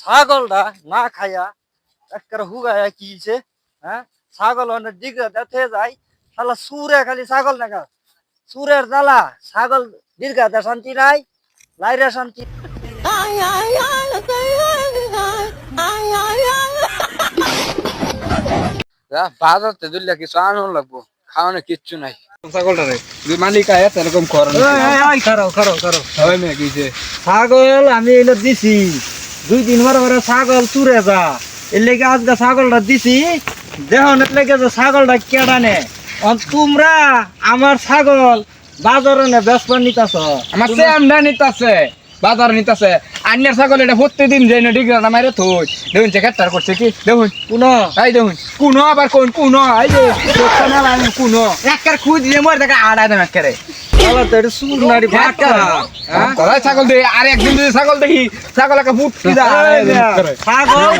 ছাগলটা না খাইয়া একটা হুগায়া কিছে। হ্যাঁ, ছাগল অনেক ডিগ্রা দেখে যায়। শালা সুরে খালি ছাগল নাকা, সুরের জ্বালা ছাগল দীর্ঘাতে শান্তি নাই, লাইরে শান্তি। বাজারতে দিলে কিছু আনো লাগবো, খাওয়ানো কিচ্ছু নাই। ছাগলটা রে মালিক আয় এরকম করেন খারাও খারাও খারাও সবাই মেয়ে গিয়েছে। ছাগল আমি এলো দিছি 2 দিন পরে ছাগল চুরে যা, এর লেগে আজকে ছাগলটা দিছি। দেখো লেগে যে ছাগলটা কেডা নে, তোমরা আমার ছাগল বাজারে নে বেসপা নিতাছ। আমার সেমটা নিতাছে, বাজার নিতাছে। আন্যার ছাগল এটা প্রত্যেকদিন যাই না ডিগ্রাটা মারে থই দেখুন চেকার করছে কি দেখুন কোন এই দেখুন কোন আবার কোন কোন এই যে কোন একার খুঁজ দিয়ে মরে দেখা আড়াই দাম একারে সুর নারী ভাটকা কলাই ছাগল দে। আর একদিন যদি ছাগল দেখি ছাগল একটা ফুটকি যায় ছাগল